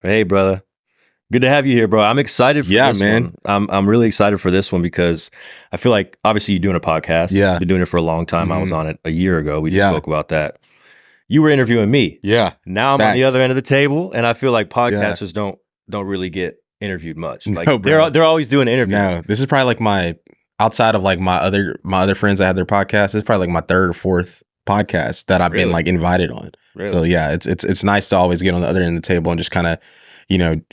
Hey, brother. Good to have you here, bro. I'm excited for Yeah, this man. one. I'm really excited for this one because I feel like obviously you're doing a podcast. Yeah. Been doing it for a long time. I was Mhm. on it a year ago. We just Yeah. spoke about that. You were interviewing me. Yeah. Now I'm on the Facts. other end of the table, and I feel like Yeah. podcasters don't really get interviewed much. Like No, bro. they're always doing interviews. No, this is probably like my outside of like my other friends that had their podcast. This is probably like my third or fourth podcast that I've been Really? like invited on. Really? So yeah, it's nice to always get on the other end of the table and just kind of,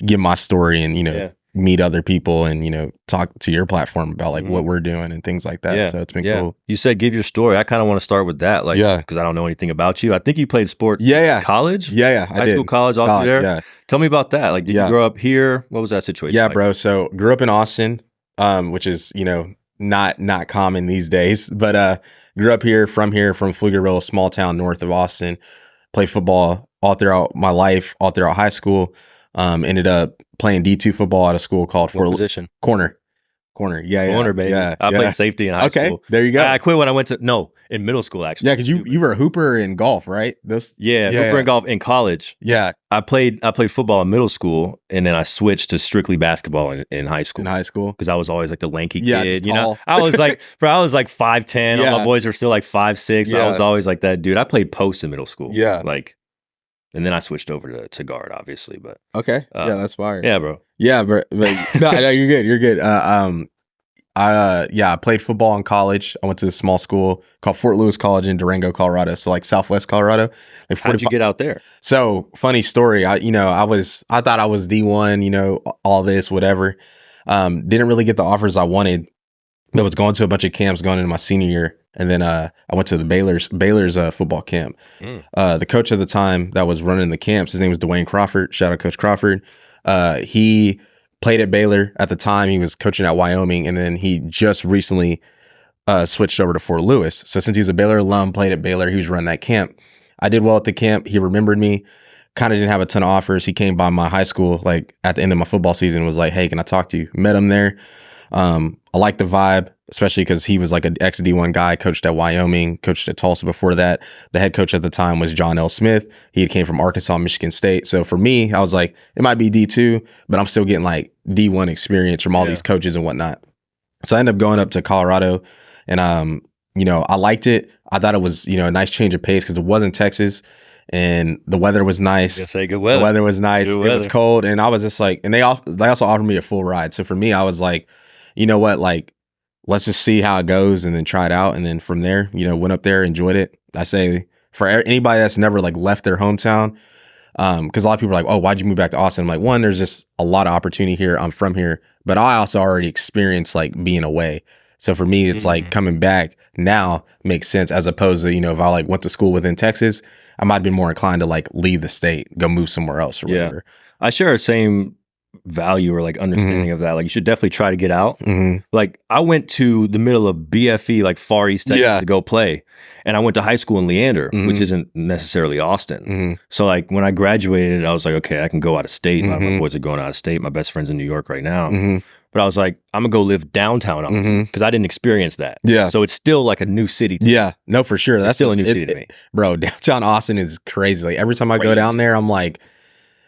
give my story and Yeah. meet other people and talk to your platform about like what we're doing and things like that. Yeah. So it's been Yeah. cool. You said give your story. I kind of want to start with that, like, Yeah. because I don't know anything about you. I think you played sports. Yeah. College. Yeah. I High did. school, college, all College, through there. Yeah. Tell me about that. Like, did you Yeah. grow up here? What was that situation? Yeah, like? bro. So grew up in Austin, which is, not common these days, but grew up here, from Pflugerville, a small town north of Austin. Played football all throughout my life, all throughout high school. Ended up playing D2 football at a school called What position? Corner. Yeah. Corner, baby. Yeah. I played safety in high Okay, school. there you go. I quit when I went to in middle school actually. Yeah, because you were a hooper in golf, right? Hooper and golf in college. Yeah, I played football in middle school, and then I switched to strictly basketball in high school. in high school. Because I was always like the lanky Yeah, kid, just you know. tall. I was like 5'10". Yeah. All my boys were still like 5'6". Yeah. I was always like that dude. I played post in middle school. Yeah. And then I switched over to guard, obviously. But Okay, yeah, that's fire. yeah, bro. Yeah, but no, you're good. You're good. I played football in college. I went to a small school called Fort Lewis College in Durango, Colorado. So like Southwest Colorado. Like How did you get out there? So funny story. I thought I was D1, all this, whatever. Didn't really get the offers I wanted. I was going to a bunch of camps going into my senior year. And then I went to the Baylor's football camp. The coach at the time that was running the camps, his name was Dwayne Crawford. Shout out Coach Crawford. He played at Baylor at the time. He was coaching at Wyoming, and then he just recently switched over to Fort Lewis. So since he's a Baylor alum, played at Baylor, he was running that camp. I did well at the camp. He remembered me. Kind of didn't have a ton of offers. He came by my high school like at the end of my football season, was like, "Hey, can I talk to you?" Met him there. I liked the vibe, especially because he was like an ex-D1 guy, coached at Wyoming, coached at Tulsa before that. The head coach at the time was John L. Smith. He came from Arkansas, Michigan State. So for me, I was like, it might be D2, but I'm still getting like D1 experience from all these coaches and whatnot. So I ended up going up to Colorado, and I liked it. I thought it was, a nice change of pace because it was in Texas. And the weather was nice. Say good weather. The weather was nice. Good it was weather. cold, and I was just like, and they also offered me a full ride. So for me, I was like, you know what, like, let's just see how it goes and then try it out. And then from there, went up there, enjoyed it. I say for anybody that's never like left their hometown, because a lot of people are like, oh, why'd you move back to Austin? I'm like, one, there's just a lot of opportunity here. I'm from here, but I also already experienced like being away. So for me, it's like coming back now makes sense, as opposed to, if I like went to school within Texas, I might be more inclined to like leave the state, go move somewhere else or whatever. I share the same value or like understanding of that. Like, you should definitely try to get out. Like, I went to the middle of BFE, like Far East Texas, to go play, and I went to high school in Leander, which isn't necessarily Austin. So like when I graduated, I was like, okay, I can go out of state. My boys are going out of state. My best friend's in New York right now. But I was like, I'm gonna go live downtown Austin because I didn't experience that. Yeah. So it's still like a new city to me. Yeah, no, for sure. That's still a new city to me. Bro, downtown Austin is crazy. Like every time I go down there, I'm like,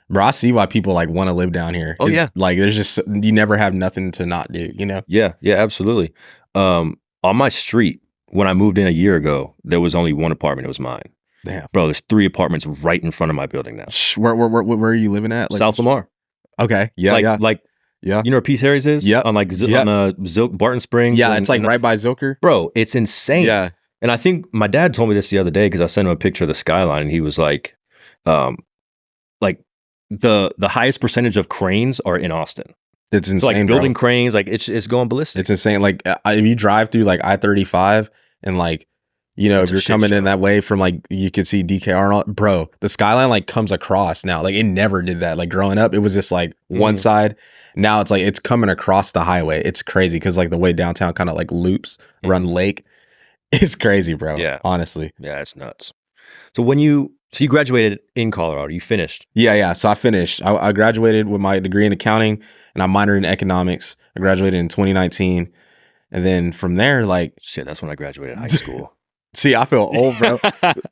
bro, I see why people like want to live down here. Oh yeah. Like there's just, you never have nothing to not do, Yeah, absolutely. On my street, when I moved in a year ago, there was only one apartment. It was mine. Damn. Bro, there's 3 apartments right in front of my building now. Where are you living at? Like, South Lamar. Okay. Yeah. Yeah. You know where Peace Harry's is? Yep. On like Barton Springs. Yeah, it's like right by Zilker. Bro, it's insane. Yeah. And I think my dad told me this the other day because I sent him a picture of the skyline, and he was like the highest percentage of cranes are in Austin. It's insane. So like building bro. cranes, like it's going ballistic. It's insane. Like if you drive through like I-35 and like, if you're coming in that way from like, you could see DKR and all, bro, the skyline like comes across now. Like it never did that. Like growing up, it was just like one side. Now it's like, it's coming across the highway. It's crazy because like the way downtown kind of like loops around the lake. It's crazy, bro. Yeah. Honestly. Yeah, it's nuts. So you graduated in Colorado, you finished. Yeah. So I finished. I graduated with my degree in accounting and I minored in economics. I graduated in 2019. And then from there, like, shit, that's when I graduated high school. See, I feel old, bro.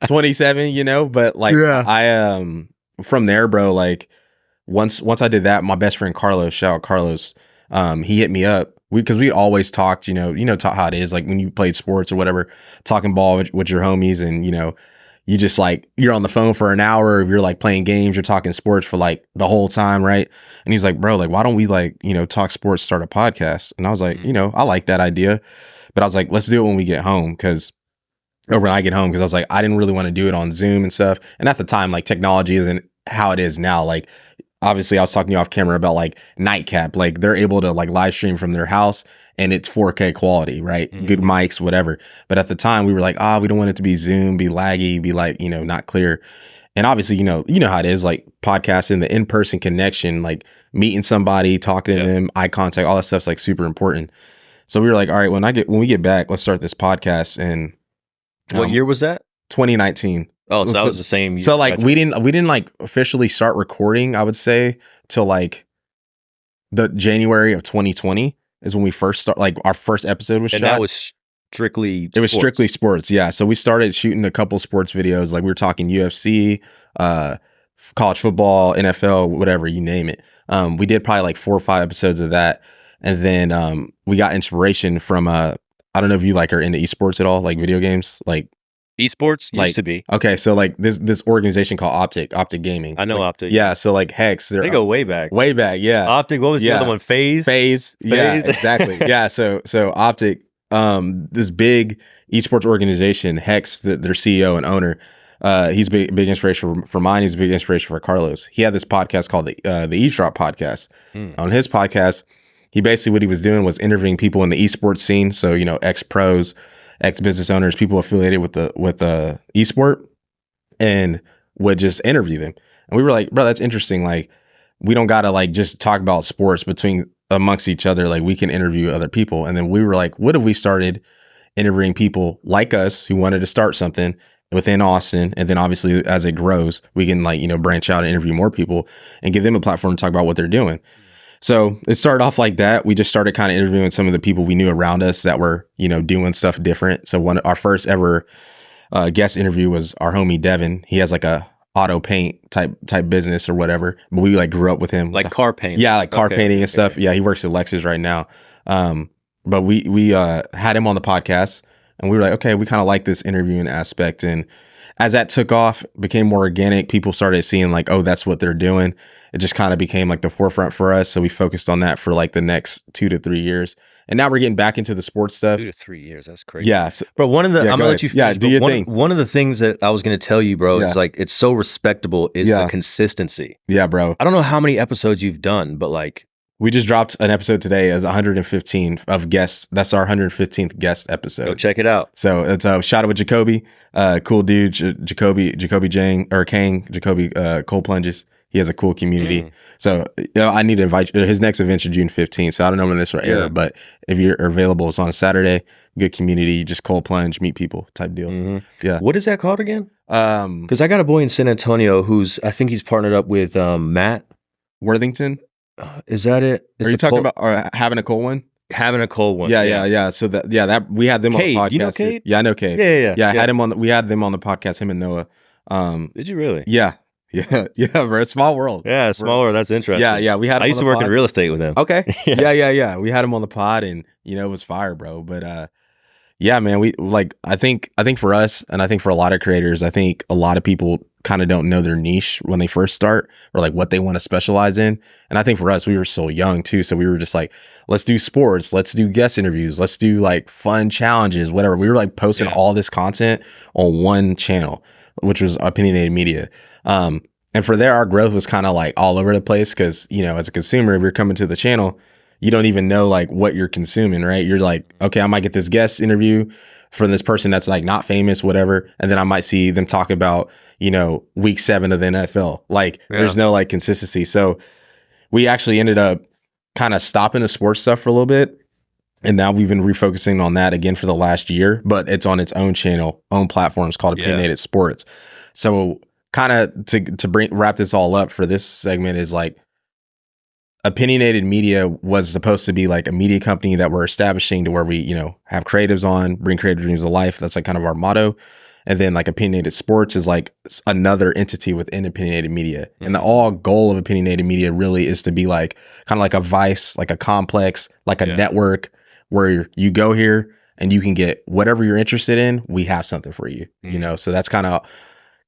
27, but like I from there, bro, like once I did that, my best friend Carlos, shout out Carlos, he hit me up. Because we always talked, how it is, like when you played sports or whatever, talking ball with your homies, and you just like, you're on the phone for an hour, if you're like playing games, you're talking sports for like the whole time, right? And he's like, bro, like, why don't we like, talk sports, start a podcast? And I was like, I like that idea, but I was like, let's do it when we get home, or when I get home, because I was like, I didn't really want to do it on Zoom and stuff. And at the time, like, technology isn't how it is now. Like, obviously I was talking to you off camera about like Nightcap, like they're able to like live stream from their house and it's 4K quality, right? Good mics, whatever. But at the time we were like, we don't want it to be Zoom, be laggy, be like, not clear. And obviously, you know how it is, like podcasting, the in-person connection, like meeting somebody, talking to them, eye contact, all that stuff's like super important. So we were like, all right, when we get back, let's start this podcast. And what year was that? 2019. Oh, so that was the same year. So like we didn't like officially start recording, I would say, till like the January of 2020 is when we first start, like our first episode was shot. And that was strictly It was strictly sports, yeah. So we started shooting a couple sports videos, like we were talking UFC, college football, NFL, whatever, you name it. We did probably like 4 or 5 episodes of that. And then we got inspiration from I don't know if you like are into esports at all, like video games, like esports used to be. Okay, so like this organization called Optic Gaming. I know like, Optic. Yeah, so like Hex, they go way back. Way back, yeah. Optic, what was the other one? Phase. Yeah, exactly. Yeah, so Optic, this big esports organization, Hex, their CEO and owner, he's big inspiration for mine. He's a big inspiration for Carlos. He had this podcast called the Eavesdrop Podcast. On his podcast, he basically, what he was doing was interviewing people in the esports scene. So, ex-pros, ex-business owners, people affiliated with the esport, and would just interview them. And we were like, bro, that's interesting. Like, we don't got to like just talk about sports amongst each other. Like, we can interview other people. And then we were like, what if we started interviewing people like us who wanted to start something within Austin? And then obviously as it grows, we can like, branch out and interview more people and give them a platform to talk about what they're doing. So it started off like that. We just started kind of interviewing some of the people we knew around us that were, doing stuff different. So our first ever guest interview was our homie Devin. He has like a auto paint type business or whatever, but we like grew up with him. Like car painting. Yeah, like car painting and stuff. Yeah, he works at Lexus right now. But we had him on the podcast, and we were like, okay, we kind of like this interviewing aspect. And as that took off, became more organic, people started seeing like, oh, that's what they're doing. It just kind of became like the forefront for us. So we focused on that for like the next 2 to 3 years. And now we're getting back into the sports stuff. 2 to 3 years. That's crazy. Yeah. So, bro, I'm going to let you finish. Yeah, do your thing. One of the things that I was going to tell you, bro, is like, it's so respectable is the consistency. Yeah, bro. I don't know how many episodes you've done, but like. We just dropped an episode today as 115 of guests. That's our 115th guest episode. Go check it out. So it's a shout out with Jacoby, cool dude, Jacoby Jacoby Cold Plunges. He has a cool community. So I need to invite you. His next event's June 15th. So I don't know when this will air, but if you're available, it's on a Saturday. Good community, just cold plunge, meet people type deal. Yeah. What is that called again? Because I got a boy in San Antonio I think he's partnered up with Matt Worthington. Is that it? Are you talking about having a cold one? Having a cold one. Yeah. So that we had them Cade, on the podcast. you know Cade? Yeah, I know Cade. Yeah. I had him on. We had them on the podcast. Him and Noah. Did you really? Yeah, bro. Small world. Yeah, small world. That's interesting. Yeah. We had. I used to work in real estate with him. Okay. Yeah. We had him on the pod, and it was fire, bro. But yeah, man. We like. I think for us, and I think for a lot of creators, I think a lot of people kind of don't know their niche when they first start, or like what they want to specialize in. And I think for us, we were so young too, so we were just like, let's do sports, let's do guest interviews, let's do like fun challenges, whatever. We were like posting all this content on one channel, which was Opinionated Media. And for there, our growth was kind of like all over the place because, as a consumer, if you're coming to the channel, you don't even know like what you're consuming, right? You're like, okay, I might get this guest interview from this person that's like not famous, whatever. And then I might see them talk about, week 7 of the NFL. Like there's no like consistency. So we actually ended up kind of stopping the sports stuff for a little bit. And now we've been refocusing on that again for the last year, but it's on its own channel, own platforms called Opinionated Sports. So kind of to wrap this all up for this segment is like, Opinionated Media was supposed to be like a media company that we're establishing to where we, have creatives on, bring creative dreams to life. That's like kind of our motto. And then like Opinionated Sports is like another entity within Opinionated Media. And the all goal of Opinionated Media really is to be like kind of like a Vice, like a Complex, like a network where you go here and you can get whatever you're interested in. We have something for you, you know? So that's kind of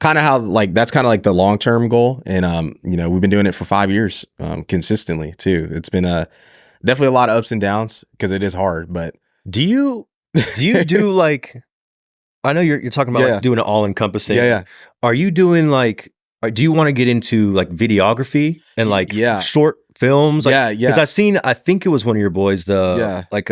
how like, that's kind of like the long-term goal. And, you know, we've been doing it for 5 years, consistently too. It's been definitely a lot of ups and downs because it is hard, but do you do like, I know you're talking about like doing it all encompassing. Yeah. Are you doing like, do you want to get into like videography and like short films? Like, because I think it was one of your boys, like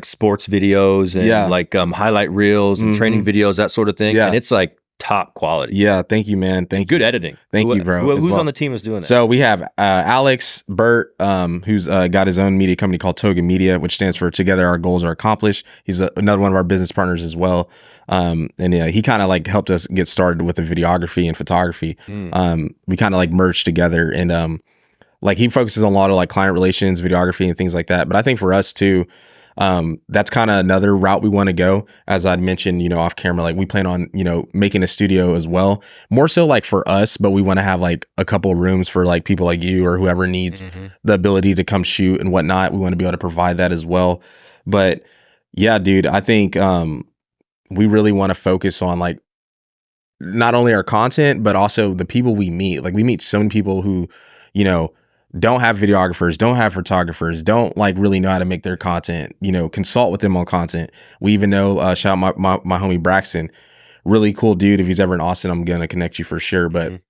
sports videos and like highlight reels and training videos, that sort of thing. And it's like top quality. Yeah, thank you, man. Thank you. Good editing. Thank you, bro. Who's on the team is doing that? So we have Alex Burt, who's got his own media company called Toga Media, which stands for Together Our Goals Are Accomplished. He's another one of our business partners as well. And he kind of like helped us get started with the videography and photography. We kind of like merged together, and like he focuses on a lot of like client relations, videography, and things like that. But I think for us too, that's kind of another route we want to go. As I'd mentioned, you know, off camera, like we plan on, you know, making a studio as well, more so like for us, but we want to have like a couple of rooms for like people like you or whoever needs the ability to come shoot and whatnot. We want to be able to provide that as well. But yeah, dude, I think, we really want to focus on like not only our content, but also the people we meet. Like we meet so many people who, you know, don't have videographers, don't have photographers, don't like really know how to make their content, you know, consult with them on content. We even know, shout out my homie Braxton, really cool dude. If he's ever in Austin, I'm going to connect you for sure. But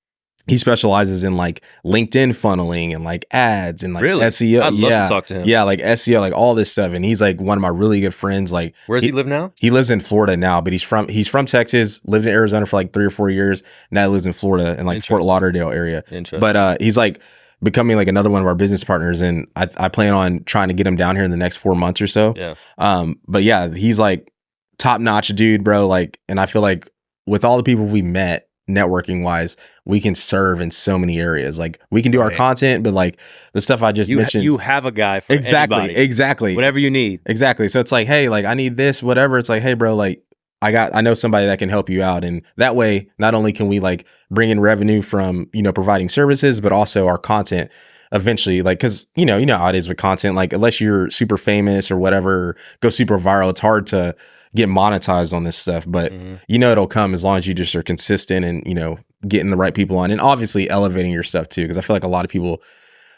he specializes in like LinkedIn funneling and like ads and like SEO. I'd love to talk to him. Yeah, like SEO, like all this stuff. And he's like one of my really good friends. Like, where does he live now? He lives in Florida now, but he's from Texas, lived in Arizona for like 3 or 4 years. Now he lives in Florida in like Fort Lauderdale area. But he's like becoming like another one of our business partners, and I plan on trying to get him down here in the next 4 months or so. But yeah, he's like top notch dude, bro. Like, and I feel like with all the people we met, networking wise, we can serve in so many areas. Like we can do our content, but like the stuff I just mentioned, you have a guy for anybody. Exactly. Whatever you need. Exactly. So it's like, hey, like I need this, whatever. It's like, hey, bro, like I know somebody that can help you out. And that way, not only can we like bring in revenue from, you know, providing services, but also our content eventually, like, cause you know how it is with content, like unless you're super famous or whatever, or go super viral, it's hard to get monetized on this stuff, but you know, it'll come as long as you just are consistent and, you know, getting the right people on, and obviously elevating your stuff too. Cause I feel like a lot of people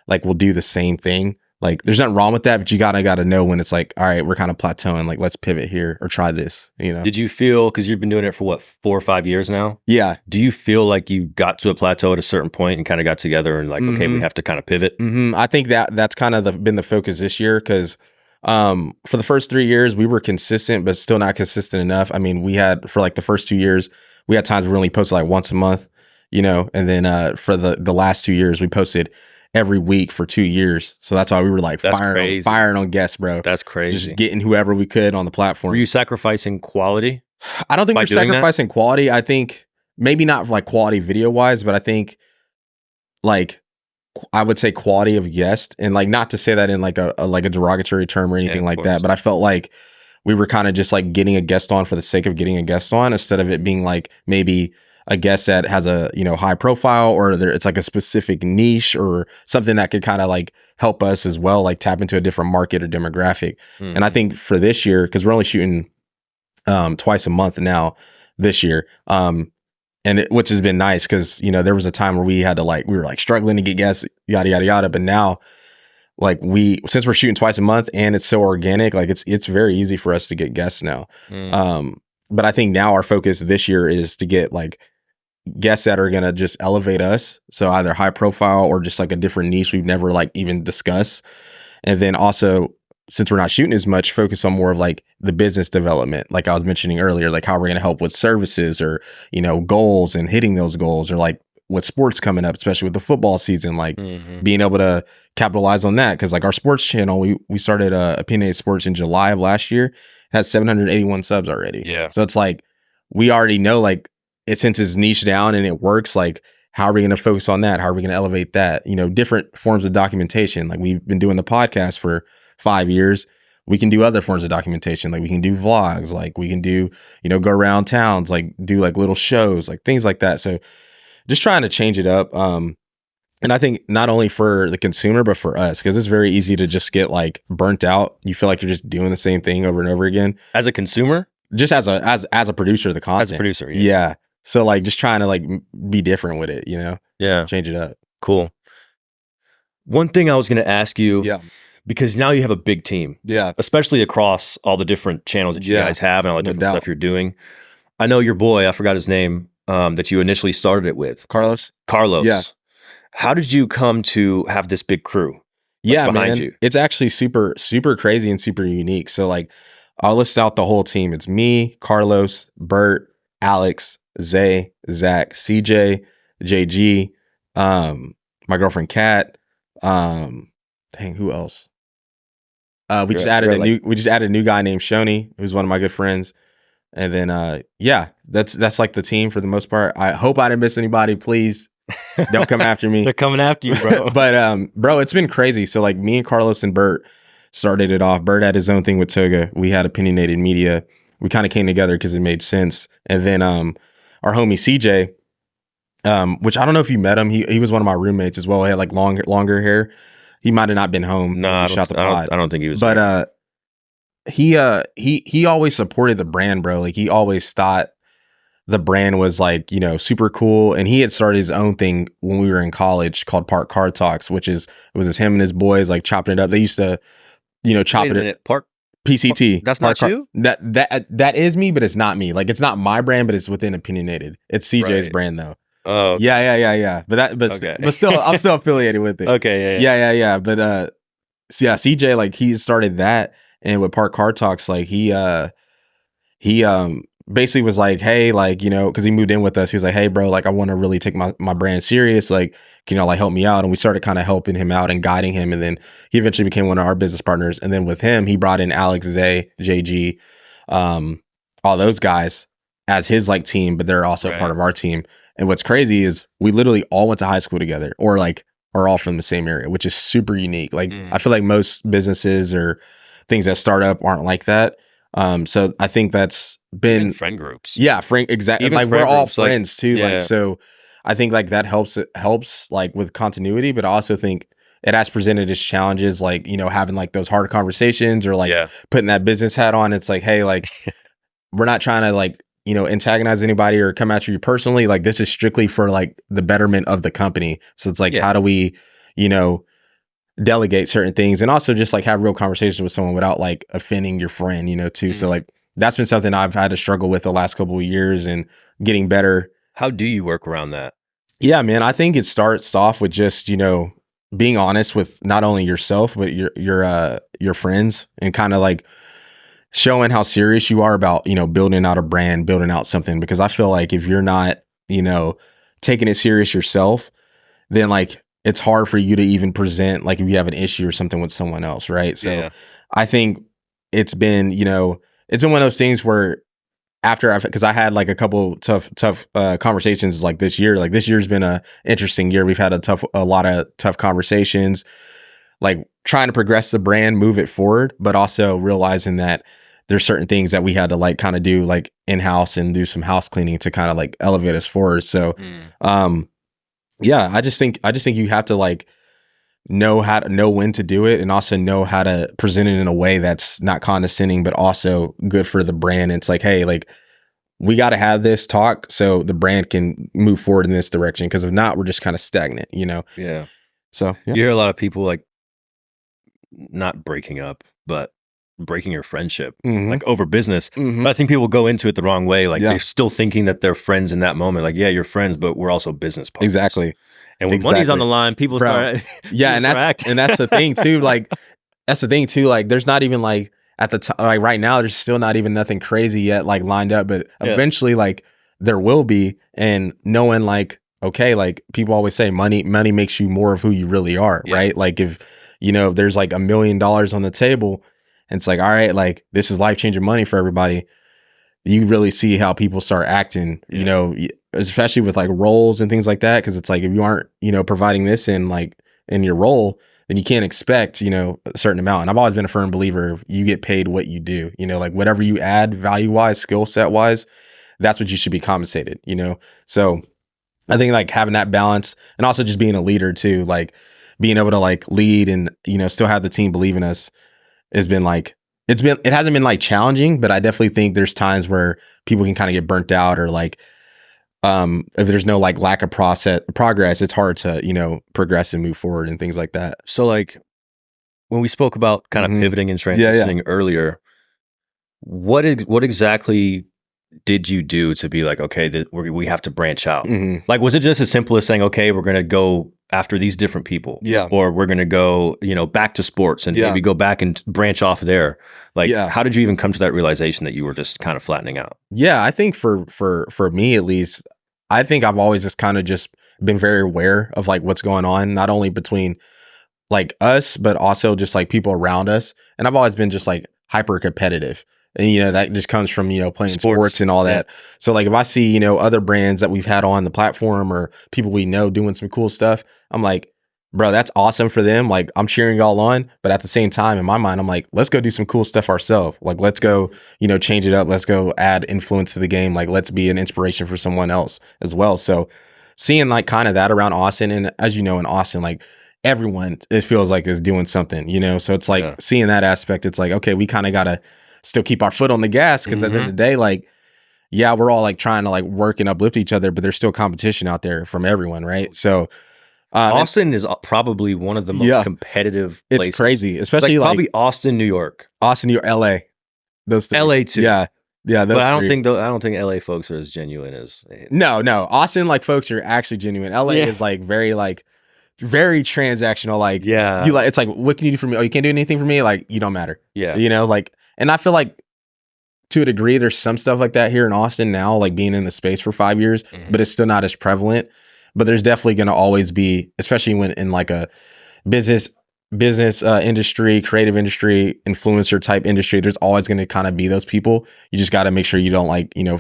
like will do the same thing. Like there's nothing wrong with that, but you gotta know when it's like, all right, we're kind of plateauing, like let's pivot here or try this, you know? Did you feel, cause you've been doing it for what, 4 or 5 years now? Yeah. Do you feel like you got to a plateau at a certain point and kind of got together and like, okay, we have to kind of pivot? I think that's kind of been the focus this year. Cause for the first 3 years we were consistent, but still not consistent enough. I mean, we had, for like the first 2 years, we had times we only posted like once a month, you know? And then for the last 2 years, we posted every week for 2 years. So that's why we were like firing on guests, bro. That's crazy. Just getting whoever we could on the platform. Were you sacrificing quality? I don't think we're sacrificing quality. I think maybe not like quality video wise, but I think like I would say quality of guest, and like not to say that in like a derogatory term or anything like that, but I felt like we were kind of just like getting a guest on for the sake of getting a guest on, instead of it being like maybe a guest that has a, you know, high profile, or it's like a specific niche or something that could kind of like help us as well, like tap into a different market or demographic. And I think for this year, because we're only shooting twice a month now this year, which has been nice, because, you know, there was a time where we were like struggling to get guests, yada yada yada, but now like since we're shooting twice a month and it's so organic, like it's very easy for us to get guests now. But I think now our focus this year is to get like guests that are going to just elevate us. So either high profile or just like a different niche we've never like even discussed. And then also, since we're not shooting as much, focus on more of like the business development. Like I was mentioning earlier, like how we're going to help with services or, you know, goals and hitting those goals, or like with sports coming up, especially with the football season, like being able to capitalize on that. Cause like our sports channel, we started Opinionated Sports in July of last year. It has 781 subs already. Yeah. So it's like, we already know like since it's niche down and it works, like how are we going to focus on that? How are we going to elevate that? You know, different forms of documentation. Like we've been doing the podcast for 5 years. we can do other forms of documentation. Like we can do vlogs, like we can do, go around towns, like do like little shows, like things like that. So just trying to change it up. And I think not only for the consumer, but for us, because it's very easy to just get like burnt out. You feel like you're just doing the same thing over and over again. As a consumer? Just as a producer of the content. As a producer, yeah. So like just trying to like be different with it, Yeah. Change it up. Cool. One thing I was going to ask you, yeah, because now you have a big team, yeah, especially across all the different channels that you guys have and all the different stuff you're doing. I know your boy, I forgot his name, that you initially started it with. Carlos. Yeah. How did you come to have this big crew? Yeah, behind you? It's actually super, super crazy and super unique. So like, I'll list out the whole team. It's me, Carlos, Bert, Alex, Zay, Zach, CJ, JG, my girlfriend Kat. Dang, who else? We just added a new guy named Shoni, who's one of my good friends. And then yeah, that's like the team for the most part. I hope I didn't miss anybody. Please don't come after me. They're coming after you, bro. But bro, it's been crazy. So like me and Carlos and Bert started it off. Bert had his own thing with Toga. We had Opinionated Media. We kind of came together because it made sense. And then our homie CJ, which I don't know if you met him. He was one of my roommates as well. He had like longer hair. He might have not been home. No, I don't think he was. But he always supported the brand, bro. Like he always thought the brand was like, super cool. And he had started his own thing when we were in college called Park Car Talks, it was just him and his boys like chopping it up. They used to, chop it. Park PCT. That's not you? That is me, but it's not me. Like it's not my brand, but it's within Opinionated. It's CJ's brand though. Oh, okay. Yeah. But still, I'm still affiliated with it. Okay, yeah. But so yeah, CJ, like he started that, and with Park Car Talks, like he basically was like, hey, like, because he moved in with us, he was like, hey, bro, like I want to really take my brand serious, like, can you like help me out? And we started kind of helping him out and guiding him, and then he eventually became one of our business partners. And then with him, he brought in Alex, Zay, JG, all those guys as his like team, but they're also part of our team. And what's crazy is we literally all went to high school together, or like are all from the same area, which is super unique. Like I feel like most businesses or things that start up aren't like that. So I think that's been even friend groups. Yeah, exactly. Like we're all friends too. Yeah. Like so I think like that helps like with continuity, but I also think it has presented its challenges, like, having like those hard conversations or like putting that business hat on. It's like, hey, like we're not trying to like, antagonize anybody or come at you personally. Like this is strictly for like the betterment of the company. So it's like, how do we, delegate certain things, and also just like have real conversations with someone without like offending your friend, too. So like that's been something I've had to struggle with the last couple of years and getting better. How do you work around that? Yeah, man, I think it starts off with just, being honest with not only yourself, but your friends, and kind of like showing how serious you are about, building out a brand, building out something. Because I feel like if you're not, taking it serious yourself, then like it's hard for you to even present, like if you have an issue or something with someone else. Right. So I think it's been, it's been one of those things where because I had like a couple tough conversations like this year. Like this year's been a interesting year. We've had a lot of tough conversations, like trying to progress the brand, move it forward, but also realizing that there's certain things that we had to like kind of do like in-house and do some house cleaning to kind of like elevate us forward. So, yeah, I just think you have to like know when to do it, and also know how to present it in a way that's not condescending, but also good for the brand. And it's like, hey, like we got to have this talk so the brand can move forward in this direction. Because if not, we're just kind of stagnant, Yeah. So you hear a lot of people like not breaking up, but breaking your friendship, like over business. But I think people go into it the wrong way. Like they're still thinking that they're friends in that moment. Like, yeah, you're friends, but we're also business partners. Exactly. And when money's on the line, people start. Yeah, and that's the thing too. Like that's the thing too. Like there's not even like at the time, like right now, there's still not even nothing crazy yet, like lined up. But eventually, like there will be. And knowing like, okay, like people always say, money makes you more of who you really are, right? Like if there's like $1 million on the table, and it's like, all right, like this is life-changing money for everybody. You really see how people start acting, especially with like roles and things like that. Cause it's like, if you aren't, providing this in your role, then you can't expect, you know, a certain amount. And I've always been a firm believer of you get paid what you do, you know, like whatever you add value wise, skill set wise, that's what you should be compensated, you know? So I think like having that balance and also just being a leader too, like being able to like lead and, you know, still have the team believe in us has been like, it hasn't been like challenging, but I definitely think there's times where people can kind of get burnt out or like, if there's no like lack of progress, it's hard to, you know, progress and move forward and things like that. So like when we spoke about kind of pivoting and transitioning earlier, what exactly did you do to be like, okay, we have to branch out? Like, was it just as simple as saying, okay, we're going to go after these different people, or we're going to go, you know, back to sports and maybe go back and branch off there? Like, how did you even come to that realization that you were just kind of flattening out? Yeah, I think for me at least, I think I've always just kind of just been very aware of like what's going on, not only between like us, but also just like people around us. And I've always been just like hyper competitive. And, you know, that just comes from, you know, playing sports and all that. So like if I see, you know, other brands that we've had on the platform or people we know doing some cool stuff, I'm like, bro, that's awesome for them. Like I'm cheering y'all on. But at the same time, in my mind, I'm like, let's go do some cool stuff ourselves. Like, let's go, you know, change it up. Let's go add influence to the game. Like, let's be an inspiration for someone else as well. So seeing like kind of that around Austin, and as you know, in Austin, like everyone, it feels like is doing something, you know? So it's like seeing that aspect, it's like, okay, we kind of got to still keep our foot on the gas. Cause at the end of the day, like, yeah, we're all like trying to like work and uplift each other, but there's still competition out there from everyone. Right. So, Austin is probably one of the most competitive places. It's crazy, especially like probably Austin, New York. Austin, New York, LA. Those three. LA too. Yeah. Yeah. But I don't think LA folks are as genuine as No. Austin like folks are actually genuine. LA is like very transactional. Like you like it's like, what can you do for me? Oh, you can't do anything for me? Like you don't matter. Yeah. You know, like, and I feel like to a degree there's some stuff like that here in Austin now, like being in the space for 5 years, but it's still not as prevalent. But there's definitely going to always be, especially when in like a business industry, creative industry, influencer type industry, there's always going to kind of be those people. You just got to make sure you don't like, you know,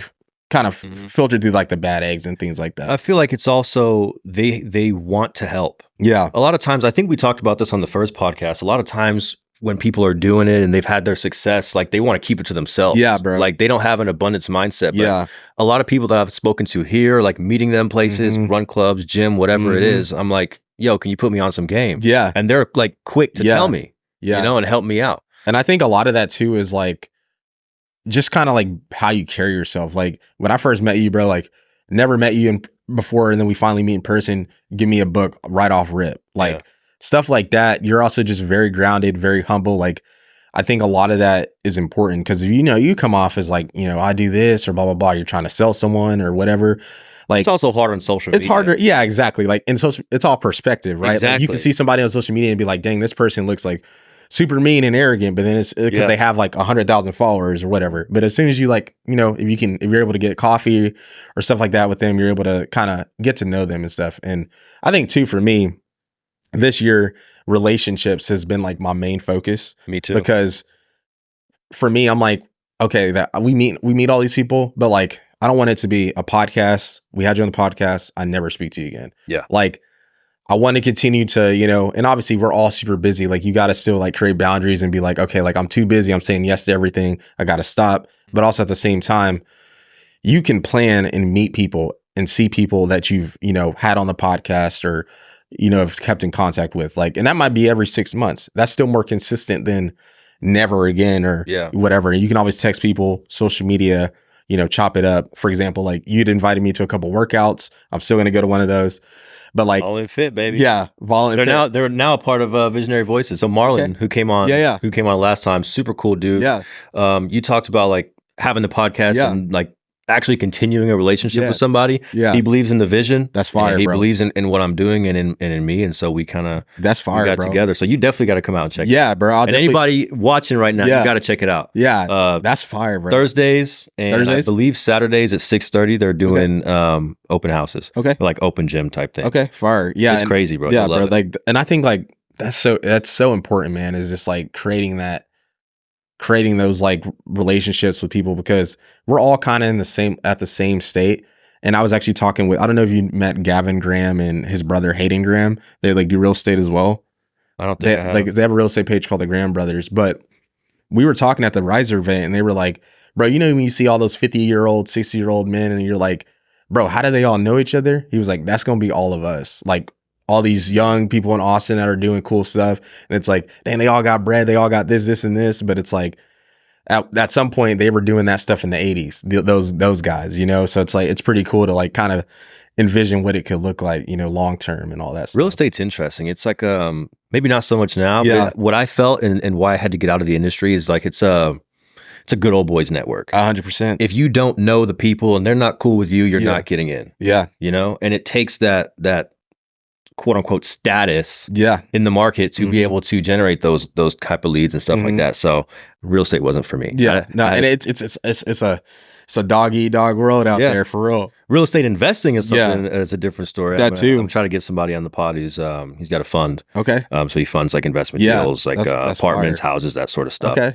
kind of filter through like the bad eggs and things like that. I feel like it's also, they want to help. Yeah. A lot of times, I think we talked about this on the first podcast, a lot of times when people are doing it and they've had their success, like they want to keep it to themselves. Yeah, bro. Like they don't have an abundance mindset. But a lot of people that I've spoken to here, like meeting them places, run clubs, gym, whatever it is, I'm like, yo, can you put me on some game? Yeah. And they're like quick to tell me, you know, and help me out. And I think a lot of that too is like, just kind of like how you carry yourself. Like when I first met you, bro, like never met you before. And then we finally meet in person, give me a book right off rip. Like, stuff like that. You're also just very grounded, very humble. Like, I think a lot of that is important because if you know, you come off as like, you know, I do this or blah, blah, blah. You're trying to sell someone or whatever. Like, it's also hard on social media. It's harder. Yeah, exactly. Like, and so it's all perspective, right? Exactly. Like, you can see somebody on social media and be like, dang, this person looks like super mean and arrogant, but then it's because they have like 100,000 followers or whatever. But as soon as you like, you know, if you're able to get coffee or stuff like that with them, you're able to kind of get to know them and stuff. And I think too, for me, this year, relationships has been like my main focus. Me too. Because for me, I'm like, okay, that we meet all these people, but like, I don't want it to be a podcast. We had you on the podcast. I never speak to you again. Yeah. Like, I want to continue to, you know, and obviously we're all super busy. Like, you got to still like create boundaries and be like, okay, like I'm too busy. I'm saying yes to everything. I got to stop. But also at the same time, you can plan and meet people and see people that you've, you know, had on the podcast or, you know, have kept in contact with, like, and that might be every 6 months. That's still more consistent than never again or whatever. And you can always text people, social media, you know, chop it up. For example, like you'd invited me to a couple workouts. I'm still going to go to one of those, but like Vol and Fit, baby. Yeah. Vol and Fit. They're now a part of Visionary Voices. So Marlon, who came on, who came on last time, super cool dude. Yeah. You talked about like having the podcast and like actually continuing a relationship with somebody. Yeah. He believes in the vision. That's fire, He bro. believes in what I'm doing and in me. And so we kind of got bro. together. So you definitely got to come out and check it out. Bro. And anybody watching right now, you got to check it out. Yeah. That's fire, bro. Thursdays and I believe Saturdays at 6:30, they're doing open houses. Okay. Like open gym type thing. Okay. Fire. Yeah. It's crazy, bro. Yeah, bro. Like, and I think like that's so important, man, is just like creating those like relationships with people because we're all kind of at the same state. And I was actually talking with, I don't know if you met Gavin Graham and his brother Hayden Graham. They like do real estate as well. I don't think I have. Like they have a real estate page called the Graham Brothers. But we were talking at the Riser event, and they were like, bro, you know when you see all those 50-year-old, 60-year-old men, and you're like, bro, how do they all know each other? He was like, that's gonna be all of us, like all these young people in Austin that are doing cool stuff. And it's like, dang, they all got bread, they all got this, and this. But it's like at some point they were doing that stuff in the 80s, those guys, you know. So it's like it's pretty cool to like kind of envision what it could look like, you know, long term and all that stuff. Real estate's interesting. It's like maybe not so much now, but what I felt and why I had to get out of the industry is like it's a good old boys network. 100%. If you don't know the people and they're not cool with you, you're not getting in. Yeah. You know, and it takes that quote unquote status in the market to be able to generate those type of leads and stuff like that. So real estate wasn't for me. And it's a dog eat dog world out there for real. Real estate investing is something that's a different story. I'm trying to get somebody on the pod who's he's got a fund. Okay. So he funds like investment deals, like that's apartments, houses, that sort of stuff. Okay.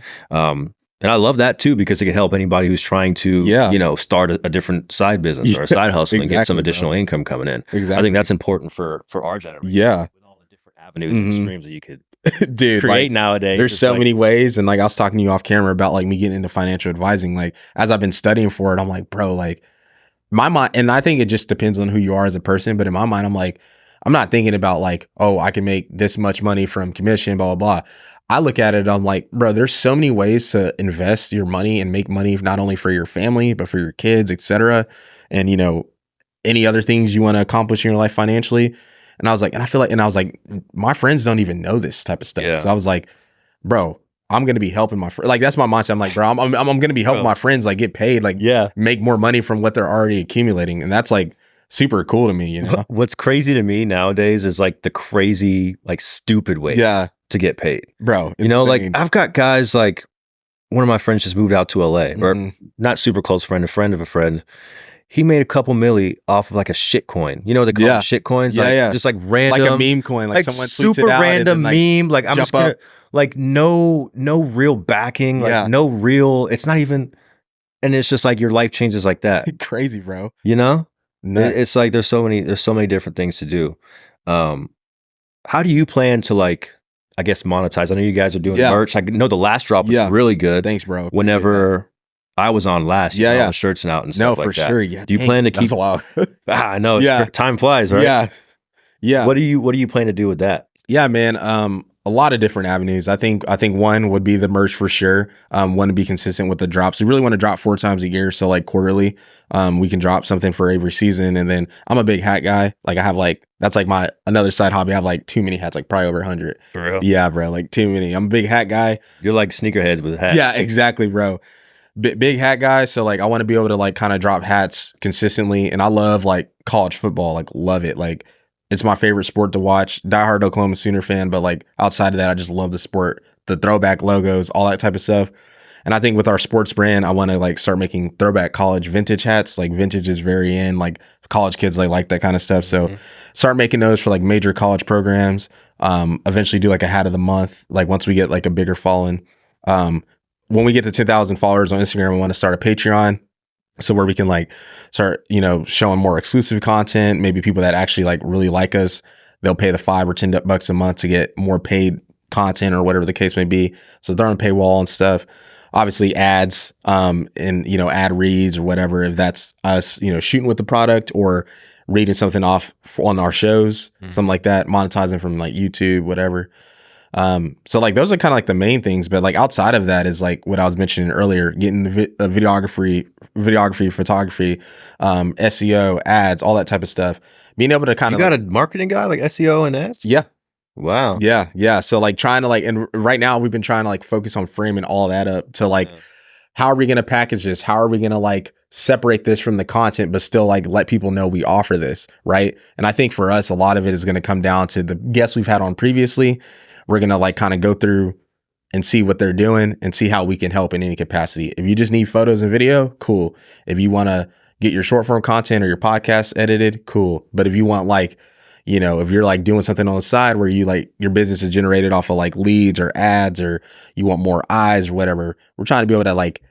And I love that too, because it can help anybody who's trying to, you know, start a different side business or a side hustle and get some additional income coming in. Exactly. I think that's important for our generation. Yeah. With all the different avenues and streams that you could dude create like, nowadays. There's so many ways. And like I was talking to you off camera about like me getting into financial advising. Like as I've been studying for it, I'm like, bro, like my mind, and I think it just depends on who you are as a person. But in my mind, I'm like, I'm not thinking about like, oh, I can make this much money from commission, blah, blah, blah. I look at it, I'm like, bro, there's so many ways to invest your money and make money, not only for your family, but for your kids, etc. And, you know, any other things you want to accomplish in your life financially. And I was like, my friends don't even know this type of stuff. Yeah. So I was like, bro, I'm going to be helping my friends. Like, that's my mindset. I'm like, bro, I'm going to be helping my friends, like get paid, like make more money from what they're already accumulating. And that's like super cool to me, you know? What's crazy to me nowadays is like the crazy, like stupid ways to get paid. Bro, you know, like I've got guys like one of my friends just moved out to LA, or not super close friend, a friend of a friend. He made a couple milli off of like a shit coin. You know, they call them shit coins? Just like random. Like a meme coin. Like someone super tweets it out random and then, meme. Like I'm just gonna, like no real backing. Like no real, it's not even, and it's just like your life changes like that. Crazy, bro. You know? Nuts. It's like there's so many different things to do. How do you plan to like, I guess, monetize? I know you guys are doing merch. I know the last drop was really good. Thanks, bro. Whenever I was on last, you know, the shirts and out and stuff like that. No, for sure. Yeah. Do you plan to keep? That's wild. I know. Time flies, right? Yeah. Yeah. What do you plan to do with that? Yeah, man. A lot of different avenues. I think one would be the merch for sure. Want to be consistent with the drops. We really want to drop 4 times a year. So like quarterly, we can drop something for every season. And then I'm a big hat guy. Like I have like, that's like my another side hobby. I have like too many hats, like probably over 100. For real? Yeah, bro. Like too many. I'm a big hat guy. You're like sneakerheads with hats. Yeah, exactly, bro. Big hat guy. So like I want to be able to like kind of drop hats consistently. And I love like college football. Like love it. Like it's my favorite sport to watch. Diehard Oklahoma Sooner fan, but like outside of that, I just love the sport, the throwback logos, all that type of stuff. And I think with our sports brand, I want to like start making throwback college vintage hats. Like vintage is very in, like college kids like that kind of stuff. So start making those for like major college programs. Eventually do like a hat of the month. Like once we get like a bigger following. When we get to 10,000 followers on Instagram, I want to start a Patreon. So where we can like start, you know, showing more exclusive content, maybe people that actually like really like us, they'll pay the $5 or $10 a month to get more paid content or whatever the case may be. So they're on paywall and stuff. Obviously ads, and, you know, ad reads or whatever, if that's us, you know, shooting with the product or reading something off on our shows, something like that, monetizing from like YouTube, whatever. So like those are kind of like the main things, but like outside of that is like what I was mentioning earlier, getting the videography, photography, SEO, ads, all that type of stuff. Being able to kind of got a marketing guy like SEO and ads? Yeah. Wow. Yeah. So like trying to like, and right now we've been trying to like focus on framing all that up to like, how are we going to package this? How are we going to like separate this from the content, but still like let people know we offer this, right? And I think for us, a lot of it is going to come down to the guests we've had on previously. We're going to like kind of go through and see what they're doing and see how we can help in any capacity. If you just need photos and video, cool. If you want to get your short form content or your podcast edited, cool. But if you want like, you know, if you're like doing something on the side where you like your business is generated off of like leads or ads, or you want more eyes or whatever, we're trying to be able to like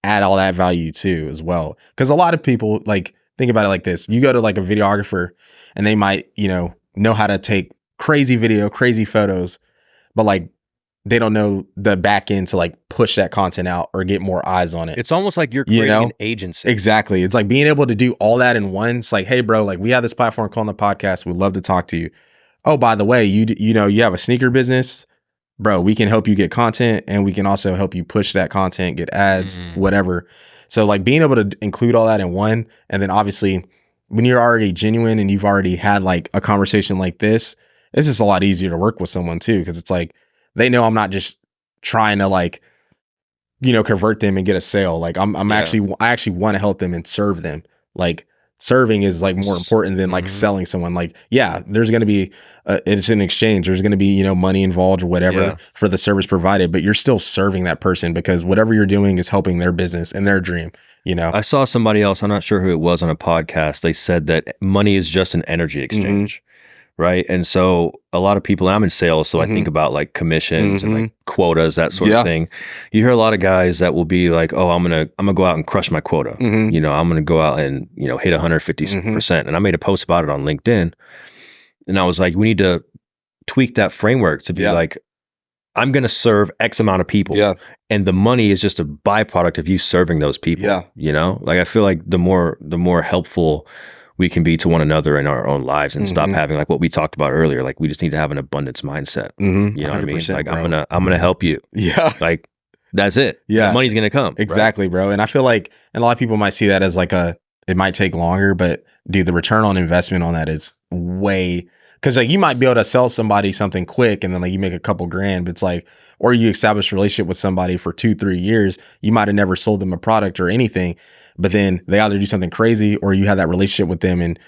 add all that value too as well. Because a lot of people like think about it like this. You go to like a videographer and they might, you know how to take crazy video, crazy photos. but like they don't know the back end to like push that content out or get more eyes on it. It's almost like you're creating an agency. Exactly. It's like being able to do all that in one. It's like, hey, bro, like we have this platform called the podcast. We'd love to talk to you. Oh, by the way, you know, you have a sneaker business, bro. We can help you get content, and we can also help you push that content, get ads, whatever. So like being able to include all that in one, and then obviously when you're already genuine and you've already had like a conversation like this, it's just a lot easier to work with someone too, because it's like they know I'm not just trying to like, you know, convert them and get a sale. Like I actually want to help them and serve them. Like serving is like more important than like selling someone. Like, yeah, there's going to be, it's an exchange. There's going to be, you know, money involved or whatever for the service provided, but you're still serving that person because whatever you're doing is helping their business and their dream, you know? I saw somebody else, I'm not sure who it was on a podcast. They said that money is just an energy exchange. Right. And so a lot of people, and I'm in sales, so I think about like commissions and like quotas, that sort of thing. You hear a lot of guys that will be like, oh, I'm gonna go out and crush my quota. You know, I'm gonna go out and, you know, hit 150%. And I made a post about it on LinkedIn. And I was like, we need to tweak that framework to be like, I'm gonna serve X amount of people. And the money is just a byproduct of you serving those people. You know, like I feel like the more helpful we can be to one another in our own lives and stop having like what we talked about earlier. Like we just need to have an abundance mindset. You know what I mean? Like bro. I'm gonna help you. Like that's it. The money's gonna come. Exactly, bro. And I feel like, and a lot of people might see that as like it might take longer, but dude, the return on investment on that is way, because like you might be able to sell somebody something quick and then like you make a couple grand, but it's like, or you establish a relationship with somebody for 2-3 years, you might have never sold them a product or anything. But then they either do something crazy or you have that relationship with them and,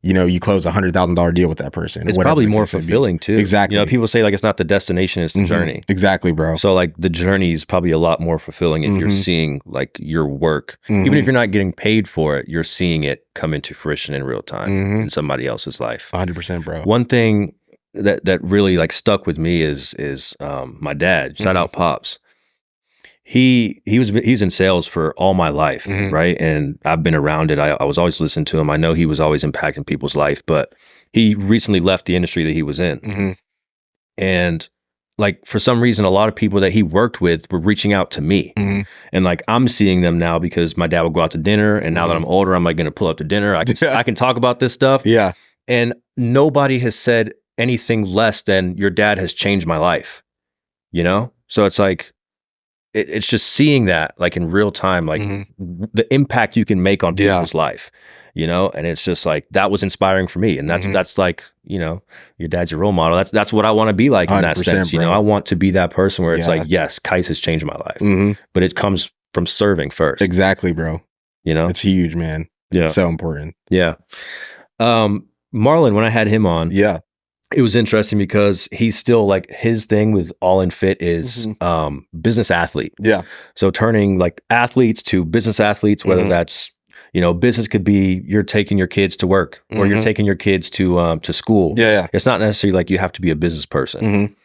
you know, you close $100,000 deal with that person. It's probably more fulfilling too. Exactly. You know, people say like it's not the destination, it's the journey. Exactly, bro. So like the journey is probably a lot more fulfilling if you're seeing like your work. Even if you're not getting paid for it, you're seeing it come into fruition in real time in somebody else's life. 100%, bro. One thing that really like stuck with me is my dad. Shout out Pops. He's in sales for all my life, right? And I've been around it. I was always listening to him. I know he was always impacting people's life, but he recently left the industry that he was in. And like for some reason, a lot of people that he worked with were reaching out to me. And like I'm seeing them now because my dad would go out to dinner, and now that I'm older, I'm like going to pull up to dinner. I can talk about this stuff. And nobody has said anything less than your dad has changed my life, you know? So it's like, it's just seeing that like in real time, like the impact you can make on people's life, you know? And it's just like, that was inspiring for me. And that's like, you know, your dad's your role model. That's what I want to be like in that sense. You know, I want to be that person where it's like, yes, Kyce has changed my life, but it comes from serving first. Exactly, bro. You know, it's huge, man. Yeah. It's so important. Yeah. Marlon, when I had him on, it was interesting because he's still like, his thing with All In Fit is business athlete. So turning like athletes to business athletes, whether that's, you know, business could be you're taking your kids to work or you're taking your kids to school. It's not necessarily like you have to be a business person.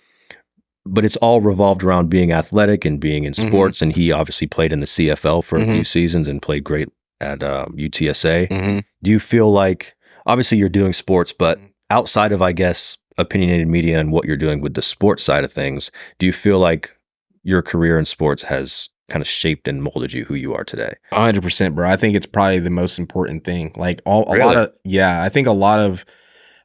But it's all revolved around being athletic and being in sports. And he obviously played in the CFL for a few seasons and played great at UTSA. Do you feel like, obviously you're doing sports, but outside of, I guess, opinionated media and what you're doing with the sports side of things, do you feel like your career in sports has kind of shaped and molded you who you are today? 100%, bro. I think it's probably the most important thing. Like a lot of, I think a lot of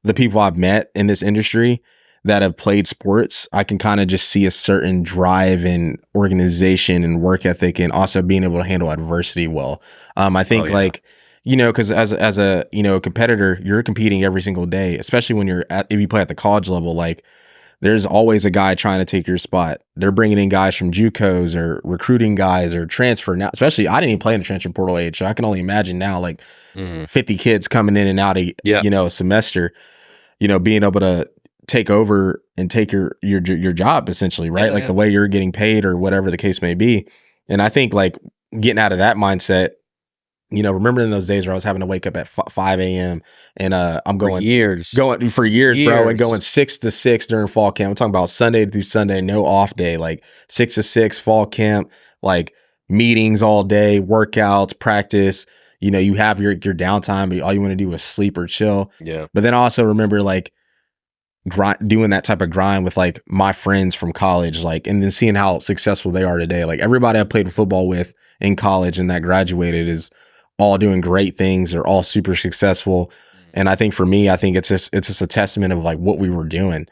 the people I've met in this industry that have played sports, I can kind of just see a certain drive and organization and work ethic and also being able to handle adversity well. I think like, you know, because as a, you know, competitor, you're competing every single day, especially when if you play at the college level, like there's always a guy trying to take your spot. They're bringing in guys from JUCOs or recruiting guys or transfer now, especially I didn't even play in the transfer portal age. So I can only imagine now like 50 kids coming in and out of, you know, a semester, you know, being able to take over and take your job essentially, right? Like the way you're getting paid or whatever the case may be. And I think like getting out of that mindset, you know, remembering those days where I was having to wake up at 5 a.m. and I'm going for years, bro, and going 6 to 6 during fall camp. I'm talking about Sunday through Sunday, no off day, like 6 to 6 fall camp, like meetings all day, workouts, practice. You know, you have your downtime, but all you want to do is sleep or chill. But then I also remember like doing that type of grind with like my friends from college, like, and then seeing how successful they are today. Like everybody I played football with in college and that graduated is all doing great things. They're all super successful. And I think for me, I think it's just a testament of like what we were doing.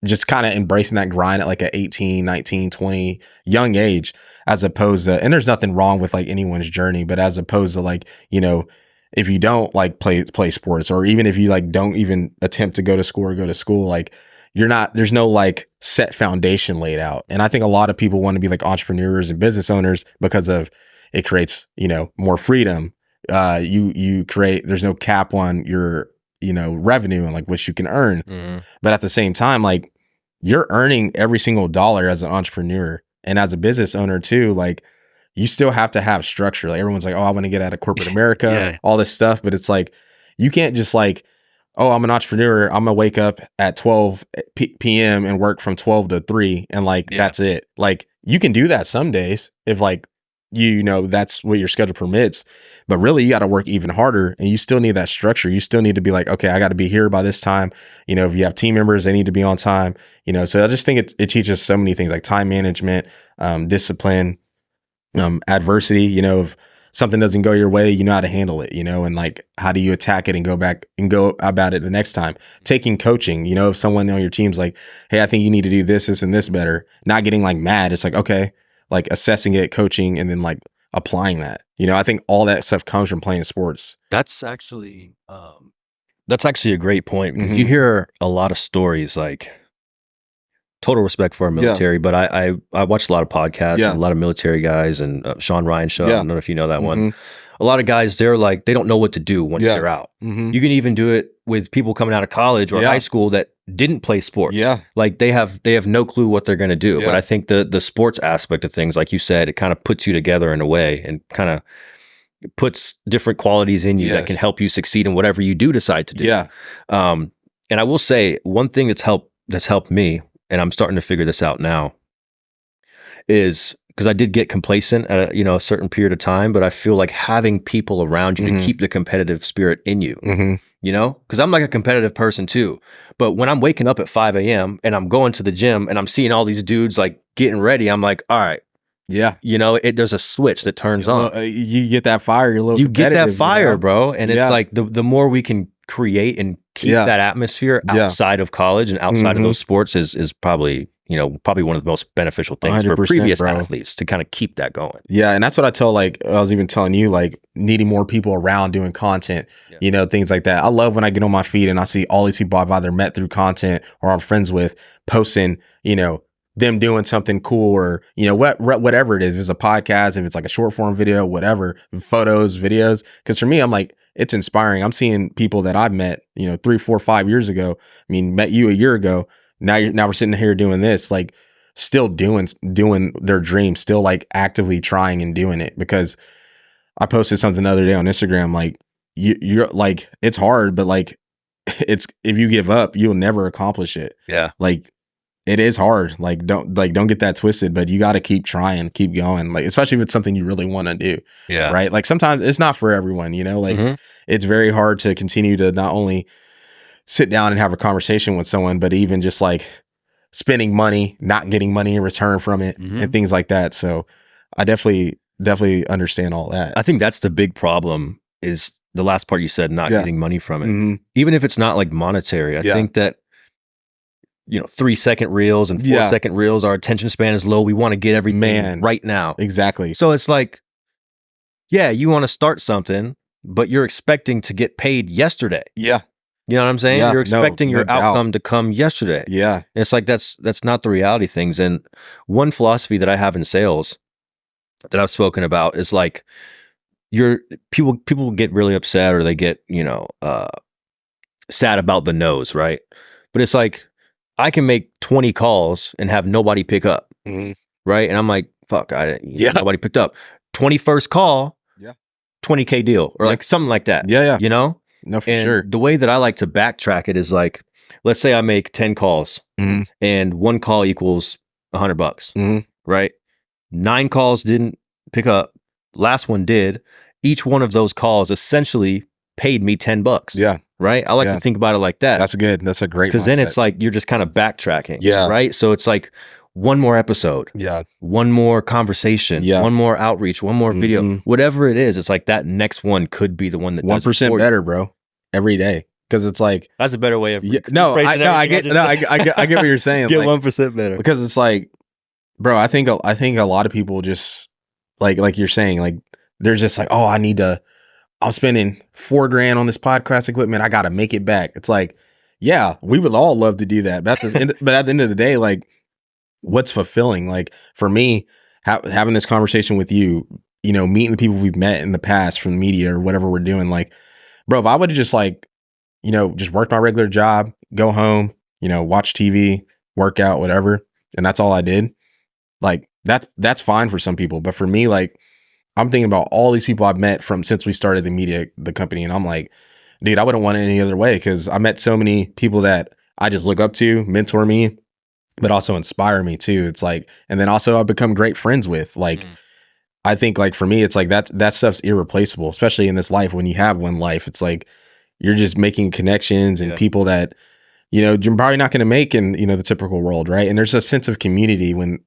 Just kind of embracing that grind at like a 18, 19, 20 young age, as opposed to, and there's nothing wrong with like anyone's journey, but as opposed to like, you know, if you don't like play sports, or even if you like don't even attempt to go to school or go to school, like there's no like set foundation laid out. And I think a lot of people want to be like entrepreneurs and business owners because of it creates, you know, more freedom. You create, there's no cap on your, you know, revenue and like what you can earn. But at the same time, like you're earning every single dollar as an entrepreneur and as a business owner too. Like you still have to have structure. Like everyone's like, oh, I want to get out of corporate America, all this stuff. But it's like, you can't just like, oh, I'm an entrepreneur. I'm gonna wake up at 12 p.m. and work from 12 to 3. And like, that's it. Like you can do that some days if like, you know, that's what your schedule permits, but really you got to work even harder, and you still need that structure. You still need to be like, okay, I got to be here by this time. You know, if you have team members, they need to be on time, you know? So I just think it teaches so many things like time management, discipline, adversity. You know, if something doesn't go your way, you know how to handle it, you know, and like, how do you attack it and go back and go about it the next time? Taking coaching, you know, if someone on your team's like, hey, I think you need to do this, and this better, not getting like mad. It's like, okay, like assessing it, coaching, and then like applying that. You know, I think all that stuff comes from playing sports. That's actually a great point, because you hear a lot of stories, like total respect for our military, but I watched a lot of podcasts, and a lot of military guys, and Sean Ryan show. I don't know if you know that one. A lot of guys, they're like, they don't know what to do once they're out. You can even do it with people coming out of college or high school that didn't play sports. Like they have no clue what they're going to do. But I think the sports aspect of things, like you said, it kind of puts you together in a way, and kind of puts different qualities in you that can help you succeed in whatever you do decide to do. And I will say one thing that's helped me, and I'm starting to figure this out now, is because I did get complacent at a certain period of time, but I feel like having people around you to keep the competitive spirit in you, you know, because I'm like a competitive person too. But when I'm waking up at 5 a.m. and I'm going to the gym and I'm seeing all these dudes like getting ready, I'm like, all right. You know, there's a switch that turns on. You get that fire, you get that fire, you know? Bro. And it's like the more we can create and keep that atmosphere outside of college and outside of those sports is probably, you know, one of the most beneficial things for previous athletes to kind of keep that going. And that's what I tell, like, I was even telling you, like, needing more people around doing content, you know, things like that. I love when I get on my feed and I see all these people I've either met through content or I'm friends with posting, you know, them doing something cool, or, you know, whatever it is. If it's a podcast, if it's like a short form video, whatever, photos, videos. Because for me, I'm like, it's inspiring. I'm seeing people that I've met, you know, 3, 4, 5 years ago. I mean, met you a year ago. Now we're sitting here doing this, like still doing their dream, still like actively trying and doing it. Because I posted something the other day on Instagram, like you're like, it's hard, but like if you give up, you'll never accomplish it. Like it is hard. Like don't get that twisted, but you got to keep trying, keep going. Like, especially if it's something you really want to do. Right. Like sometimes it's not for everyone, you know, like it's very hard to continue to not only sit down and have a conversation with someone, but even just like spending money, not getting money in return from it, and things like that. So I definitely understand all that. I think that's the big problem, is the last part you said, not getting money from it. Even if it's not like monetary, I think that, you know, 3-second reels and 4-second reels, our attention span is low. We want to get everything right now. Exactly. So it's like, you want to start something, but you're expecting to get paid yesterday. You know what I'm saying? You're expecting your outcome to come yesterday. And it's like, that's not the reality of things. And one philosophy that I have in sales that I've spoken about is like, people get really upset, or they get, you know, sad about the no's, right? But it's like, I can make 20 calls and have nobody pick up, right? And I'm like, fuck, nobody picked up. 21st call, $20K deal, or like something like that. You know? No, for sure. The way that I like to backtrack it is like, let's say I make 10 calls and one call equals $100, right? 9 calls didn't pick up. Last one did. Each one of those calls essentially paid me $10. Yeah. Right. I like to think about it like that. That's good. That's a great, because then it's like you're just kind of backtracking. Yeah. Right. So it's like one more episode. Yeah. One more conversation. Yeah. One more outreach. One more video. Whatever it is, it's like that next one could be the one that 1% better, bro, every day. Because it's like that's a better way of I get what you're saying. Get 1% better. Because it's like, bro, I think a lot of people just like you're saying, like they're just like, oh, I'm spending $4,000 on this podcast equipment. I got to make it back. It's like, yeah, we would all love to do that. But at the end of the day, like, what's fulfilling? Like for me, having this conversation with you, meeting the people we've met in the past from media or whatever we're doing, like, bro, if I would have just like, just worked my regular job, go home, watch TV, work out, whatever, and that's all I did, like that's fine for some people. But for me, like, I'm thinking about all these people I've met since we started the company. And I'm like, dude, I wouldn't want it any other way. Cause I met so many people that I just look up to, mentor me, but also inspire me too. It's like, and then also I've become great friends with, like, I think like for me, it's like that stuff's irreplaceable, especially in this life. When you have one life, it's like, you're just making connections and people that, you're probably not going to make in, the typical world. Right. And there's a sense of community when,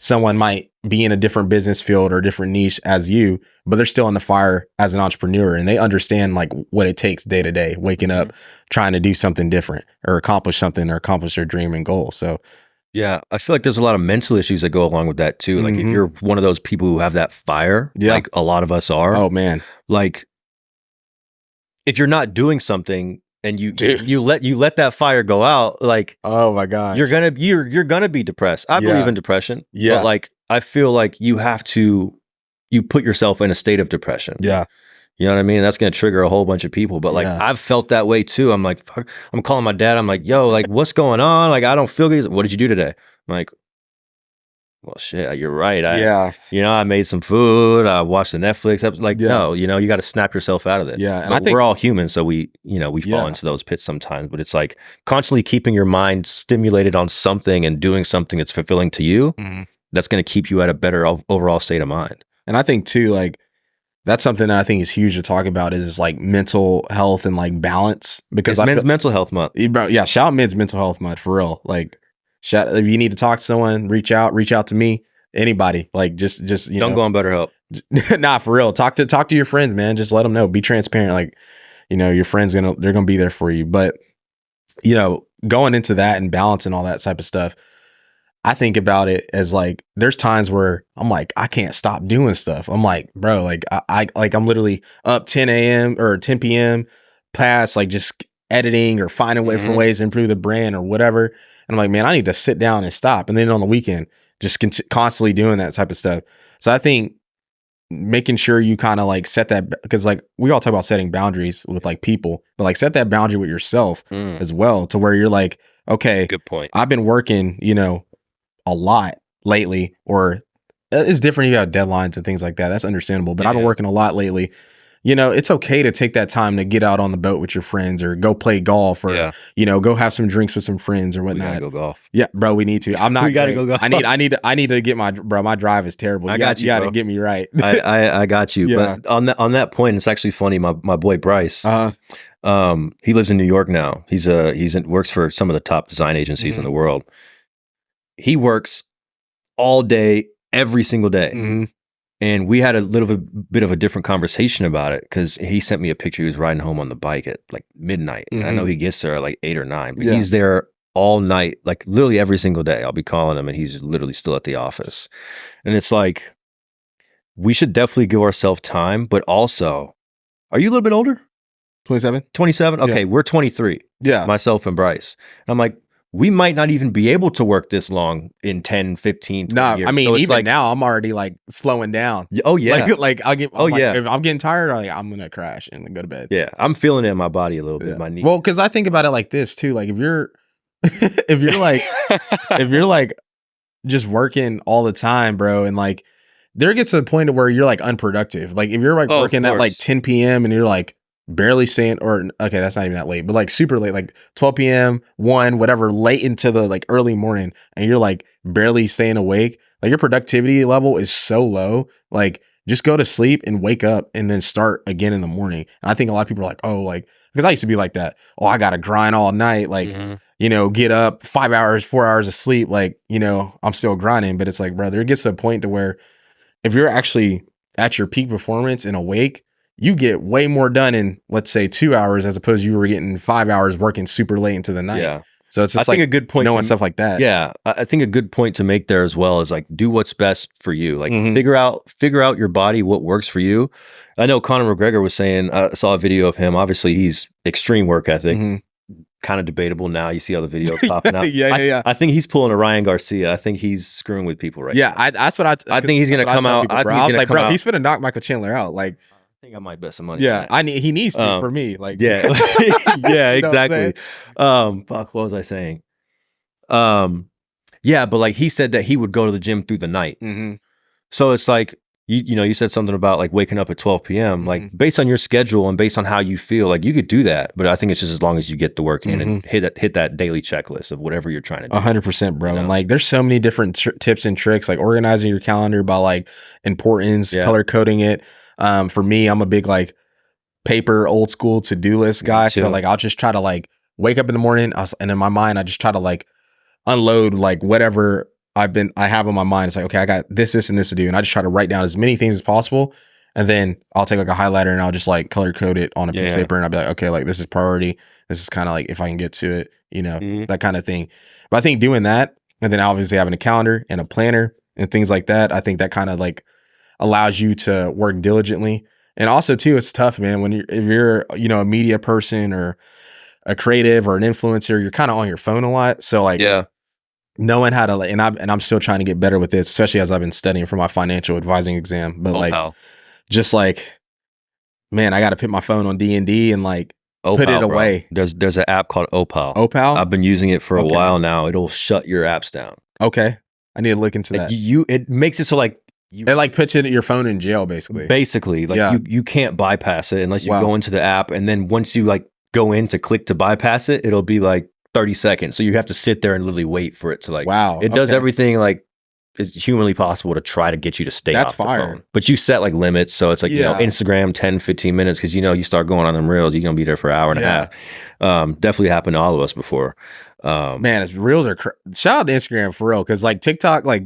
someone might be in a different business field or different niche as you, but they're still on the fire as an entrepreneur, and they understand like what it takes day to day, waking up, trying to do something different or accomplish something or accomplish their dream and goal. So yeah, I feel like there's a lot of mental issues that go along with that too. Like if you're one of those people who have that fire, like a lot of us are. Oh man. Like if you're not doing something and you let that fire go out, like, oh my God, you're gonna be depressed. I believe in depression. But like I feel like you put yourself in a state of depression. Yeah. You know what I mean? That's going to trigger a whole bunch of people. But like, I've felt that way too. I'm like, fuck, I'm calling my dad. I'm like, yo, like, what's going on? Like, I don't feel good. What did you do today? I'm like, well, shit, you're right. I made some food. I watched the Netflix episode. Like, no, you got to snap yourself out of it. Yeah. And I think we're all human. So we fall into those pits sometimes, but it's like constantly keeping your mind stimulated on something and doing something that's fulfilling to you. That's going to keep you at a better overall state of mind. And I think too, like, that's something that I think is huge to talk about is like mental health and like balance, because it's Men's Mental Health Month. Yeah. Shout out Men's Mental Health Month for real. Like, if you need to talk to someone, reach out to me, anybody, like just, don't go on BetterHelp. Nah, for real. Talk to your friends, man. Just let them know, be transparent. Like, your friends, they're going to be there for you. But, going into that and balance and all that type of stuff, I think about it as like, there's times where I'm like, I can't stop doing stuff. I'm like, bro, like I'm literally up 10 a.m. or 10 p.m. past, like just editing or finding different ways to improve the brand or whatever. And I'm like, man, I need to sit down and stop. And then on the weekend, just constantly doing that type of stuff. So I think making sure you kind of like set that, because like we all talk about setting boundaries with like people, but like set that boundary with yourself as well, to where you're like, okay, good point. I've been working, a lot lately, or it's different. You have deadlines and things like that. That's understandable. But I've been working a lot lately. It's okay to take that time to get out on the boat with your friends, or go play golf, or go have some drinks with some friends or whatnot. We gotta go golf. Yeah, bro, we need to. I'm not. We gotta go golf. I need to get my drive is terrible. I got you. You gotta get me right. I got you. Yeah. But on that point, it's actually funny. My boy Bryce. He lives in New York now. Works for some of the top design agencies in the world. He works all day, every single day. And we had a little bit of a different conversation about it, because he sent me a picture. He was riding home on the bike at like midnight. And I know he gets there at like 8 or 9, but he's there all night, like literally every single day. I'll be calling him and he's literally still at the office. And it's like, we should definitely give ourselves time, but also, are you a little bit older? 27? 27? Okay, we're 23. Yeah. Myself and Bryce. And I'm like, we might not even be able to work this long in 10, 15, 20 years. I mean, so even like, now I'm already like slowing down. Oh yeah. Like I'll get, if I'm getting tired, I'm going to crash and go to bed. Yeah. I'm feeling it in my body a little bit. My knee. Well, cause I think about it like this too. Like if you're like just working all the time, bro. And like, there gets to the point where you're like unproductive. Like if you're like working at like 10 p.m. and you're like barely staying, or okay, that's not even that late, but like super late, like 12 p.m., 1, whatever, late into the like early morning, and you're like barely staying awake, like your productivity level is so low. Like just go to sleep and wake up and then start again in the morning. And I think a lot of people are like, oh, like, because I used to be like that. Oh, I got to grind all night. Like, you know, get up 5 hours, 4 hours of sleep. Like, you know, I'm still grinding, but it's like, brother, it gets to a point to where if you're actually at your peak performance and awake, you get way more done in, let's say, 2 hours, as opposed to you were getting 5 hours working super late into the night. Yeah. So it's just I like think a good point knowing stuff like that. Yeah. I think a good point to make there as well is like, do what's best for you. Like figure out your body, what works for you. I know Conor McGregor was saying, I saw a video of him. Obviously he's extreme work ethic, kind of debatable now. You see all the videos popping out. I think he's pulling a Ryan Garcia. I think he's screwing with people right now. That's what I think he's going to come out. I was like, bro, he's going to knock Michael Chandler out. Like, I think I might bet some money. Yeah, he needs to for me. Like, yeah, yeah, exactly. Fuck, what was I saying? Yeah, but like he said that he would go to the gym through the night. So it's like you know, you said something about like waking up at 12 p.m. Like based on your schedule and based on how you feel, like you could do that. But I think it's just as long as you get the work in and hit that daily checklist of whatever you're trying to do. 100%, bro. You know? And like, there's so many different tips and tricks, like organizing your calendar by like importance, color coding it. For me, I'm a big like paper, old school to-do list guy. So like, I'll just try to like wake up in the morning, and in my mind, I just try to like unload like whatever I have on my mind. It's like, okay, I got this, and this to do. And I just try to write down as many things as possible. And then I'll take like a highlighter and I'll just like color code it on a piece of paper. And I'll be like, okay, like this is priority. This is kind of like if I can get to it, you know, that kind of thing. But I think doing that, and then obviously having a calendar and a planner and things like that, I think that kind of like allows you to work diligently. And also too, it's tough, man, when if you're, you know, a media person or a creative or an influencer, you're kind of on your phone a lot. So like, knowing how to, like, and I'm still trying to get better with this, especially as I've been studying for my financial advising exam. But just like, man, I got to put my phone on D&D and like put it away. There's an app called Opal. Opal? I've been using it for a while now. It'll shut your apps down. Okay. I need to look into that. It makes it so like, it like puts your phone in jail, basically. Like you can't bypass it unless you go into the app. And then once you like go in to click to bypass it, it'll be like 30 seconds. So you have to sit there and literally wait for it to like, it does everything like it's humanly possible to try to get you to stay off the phone. But you set like limits. So it's like, you know, Instagram 10, 15 minutes. Cause you know, you start going on them reels, you're going to be there for an hour and a half. Definitely happened to all of us before. Man, it's reels are, shout out to Instagram for real. Cause like TikTok, like,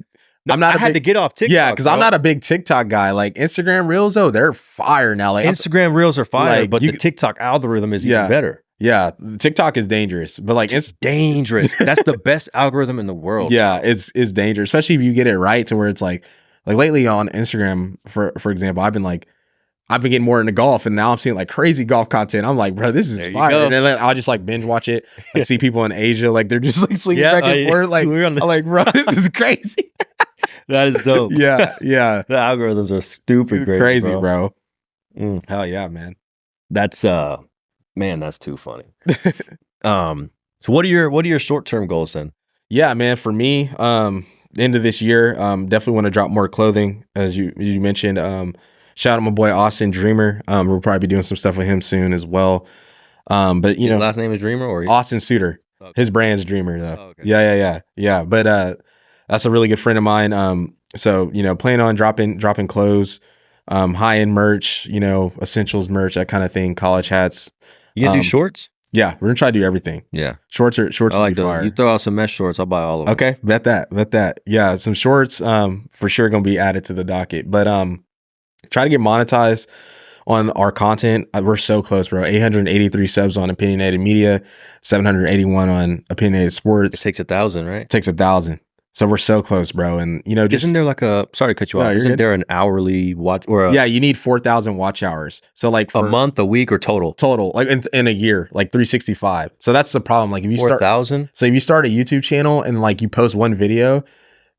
I had to get off TikTok. Yeah, because I'm not a big TikTok guy. Like Instagram Reels, though, they're fire now. Like Instagram Reels are fire, like, but the TikTok algorithm is even better. Yeah, TikTok is dangerous, but like it's dangerous. That's the best algorithm in the world. Yeah, it's dangerous, especially if you get it right to where it's like lately on Instagram, for example, I've been getting more into golf, and now I'm seeing like crazy golf content. I'm like, bro, this is fire. And then I'll just like binge watch it. I see people in Asia, like they're just like swinging back and forth. Like I'm like, bro, this is crazy. That is dope. Yeah. The algorithms are stupid crazy, bro. Hell yeah, man. That's man, that's too funny. So what are your short-term goals then? Yeah, man, for me, end of this year, definitely want to drop more clothing, as you mentioned. Shout out my boy Austin Dreamer. We'll probably be doing some stuff with him soon as well. But you know, last name is Dreamer, or Austin Suter. Okay. His brand's Dreamer though. Oh, okay. Yeah. But that's a really good friend of mine. So, you know, plan on dropping clothes, high-end merch, you know, essentials merch, that kind of thing, college hats. You gonna do shorts? Yeah, we're gonna try to do everything. Yeah. Shorts I like those. You throw out some mesh shorts, I'll buy all of them. Okay, bet that. Yeah, some shorts for sure gonna be added to the docket. But try to get monetized on our content. We're so close, bro. 883 subs on Opinionated Media, 781 on Opinionated Sports. It takes 1,000, right? It takes 1,000. So we're so close, bro. And you know, just isn't there like sorry to cut you off. Isn't there an hourly watch or yeah, you need 4,000 watch hours. So like for a month, a week, or total, like in a year, like 365. So that's the problem. Like if you 4,000. So if you start a YouTube channel and like you post one video,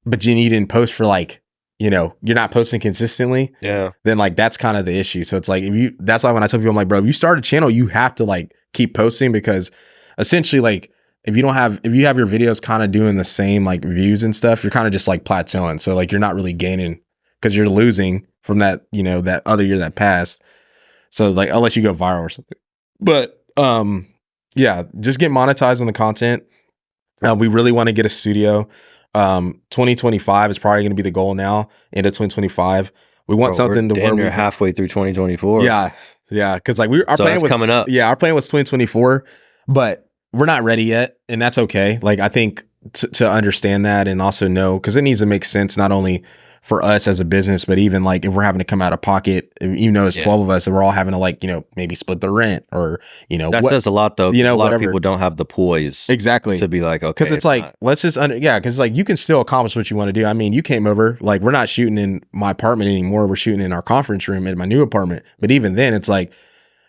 but you didn't post for like, you know, you're not posting consistently. Yeah. Then like that's kind of the issue. So it's like that's why when I tell people, I'm like, bro, if you start a channel, you have to like keep posting, because essentially like if you have your videos kind of doing the same like views and stuff, you're kind of just like plateauing. So like you're not really gaining because you're losing from that, you know, that other year that passed. So like unless you go viral or something. But yeah, just get monetized on the content. We really want to get a studio. 2025 is probably going to be the goal now. End of 2025. We want something to where we're halfway through 2024. Yeah. Because like our plan was coming up. Yeah, our plan was 2024, but we're not ready yet, and that's okay. Like I think to understand that and also know, because it needs to make sense not only for us as a business, but even like if we're having to come out of pocket, even though it's 12 of us, and we're all having to like, maybe split the rent or, that says a lot though. A lot of people don't have the poise exactly to be like, okay, because it's like, let's just because like you can still accomplish what you want to do. I mean, you came over, like we're not shooting in my apartment anymore. We're shooting in our conference room in my new apartment. But even then it's like,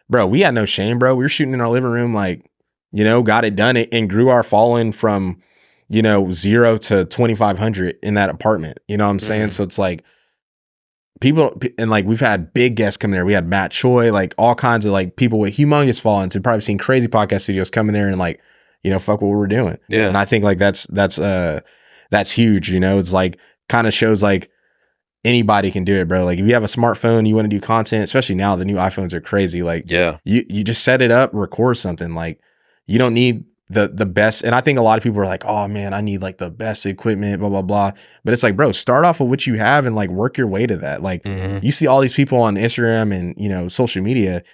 bro, we had no shame, bro. We were shooting in our living room, like, got it done and grew our following from, 0 to 2,500 in that apartment. You know what I'm saying? So it's like people, and like we've had big guests come there. We had Matt Choi, like all kinds of like people with humongous followings. Have probably seen crazy podcast studios come in there and like, fuck what we're doing. Yeah. And I think like that's huge. It's like kind of shows like anybody can do it, bro. Like if you have a smartphone, you want to do content, especially now the new iPhones are crazy. Like you just set it up, record something. Like you don't need the best. And I think a lot of people are like, oh man, I need like the best equipment, blah, blah, blah. But it's like, bro, start off with what you have and like work your way to that. Like you see all these people on Instagram and, social media,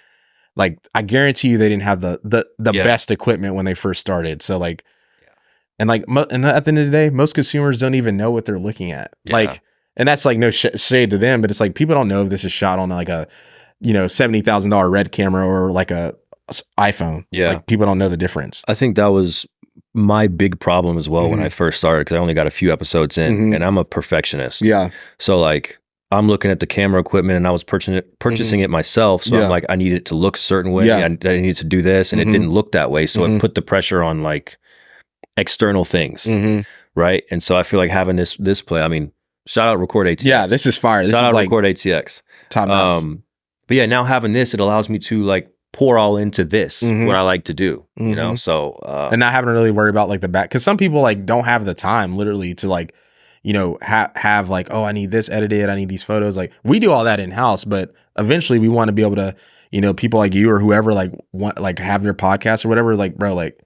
like I guarantee you they didn't have the best equipment when they first started. So like, and like, and at the end of the day, most consumers don't even know what they're looking at. Like, and that's like no shade to them, but it's like people don't know if this is shot on like a, $70,000 red camera or like a iPhone. Yeah. Like people don't know the difference. I think that was my big problem as well when I first started, because I only got a few episodes in and I'm a perfectionist. Yeah. So like I'm looking at the camera equipment and I was purchasing it myself. So I'm like, I need it to look a certain way. I need to do this. And it didn't look that way. So it put the pressure on like external things. Right. And so I feel like having this play, I mean, shout out Record ATX. Yeah, this is fire. Shout out Record ATX. Top notch. But yeah, now having this, it allows me to like pour all into this, what I like to do, so. And not having to really worry about like the back, because some people like don't have the time literally to like, have like, oh, I need this edited, I need these photos. Like we do all that in house, but eventually we want to be able to, people like you or whoever like want like have their podcast or whatever, like, bro, like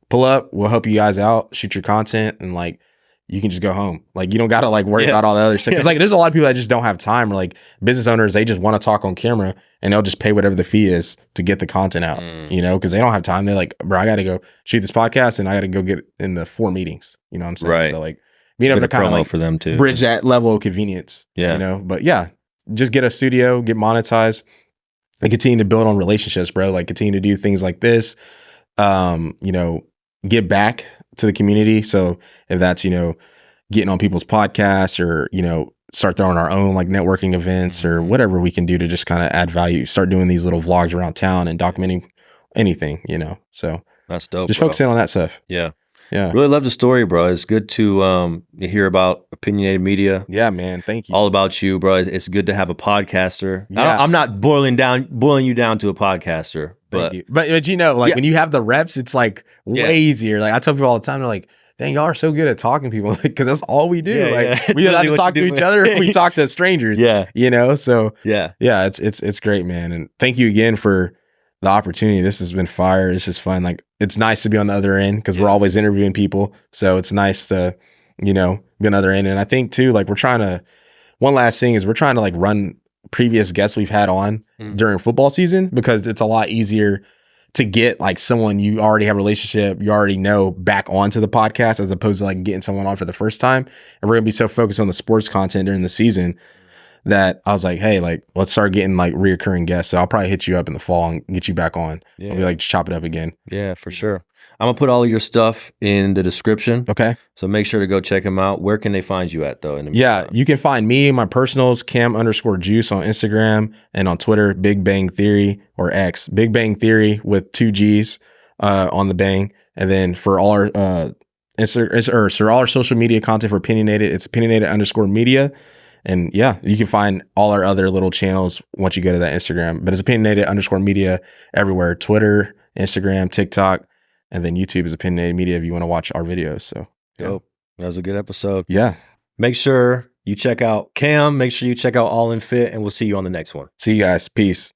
pull up, we'll help you guys out, shoot your content, and like you can just go home. Like you don't got to like worry about all the other stuff. Cause like there's a lot of people that just don't have time, or like business owners, they just want to talk on camera and they'll just pay whatever the fee is to get the content out, cause they don't have time. They're like, bro, I got to go shoot this podcast and I got to go get in the 4 meetings. You know what I'm saying? Right. So like being able to kind of like for them too, bridge that level of convenience, but yeah, just get a studio, get monetized, and continue to build on relationships, bro. Like continue to do things like this, give back to the community. So if that's, getting on people's podcasts or, start throwing our own like networking events or whatever we can do to just kind of add value, start doing these little vlogs around town and documenting anything, so that's dope. Just focusing on that stuff. Yeah. Yeah. Really love the story, bro. It's good to hear about Opinionated Media. Yeah, man. Thank you. All about you, bro. It's good to have a podcaster. Yeah. I'm not boiling you down to a podcaster. But Thank you. But like when you have the reps, it's like way easier. Like I tell people all the time, they're like, dang, y'all are so good at talking to people, because that's all we do. We don't have to talk to each other. We talk to strangers. So it's great, man. And thank you again for the opportunity. This has been fire. This is fun. Like it's nice to be on the other end, because we're always interviewing people. So it's nice to, be on the other end. And I think too, like one last thing is we're trying to like run previous guests we've had on during football season, because it's a lot easier to get like someone you already have a relationship, you already know, back onto the podcast, as opposed to like getting someone on for the first time. And we're gonna be so focused on the sports content during the season that I was like, hey, like let's start getting like reoccurring guests. So I'll probably hit you up in the fall and get you back on. I'll be like, just chop it up again. Yeah, for sure. I'm gonna put all of your stuff in the description. Okay. So make sure to go check them out. Where can they find you at though? You can find me, my personals, Cam_Juice on Instagram, and on Twitter, Big Bang Theory, or X, Big Bang Theory with 2 G's on the bang. And then for all our all our social media content for Opinionated, it's Opinionated_media. And yeah, you can find all our other little channels once you go to that Instagram. But it's Opinionated_media everywhere: Twitter, Instagram, TikTok. And then YouTube is Opinionated Media if you want to watch our videos. So, Dope. That was a good episode. Yeah. Make sure you check out Cam. Make sure you check out All in Fit, and we'll see you on the next one. See you guys. Peace.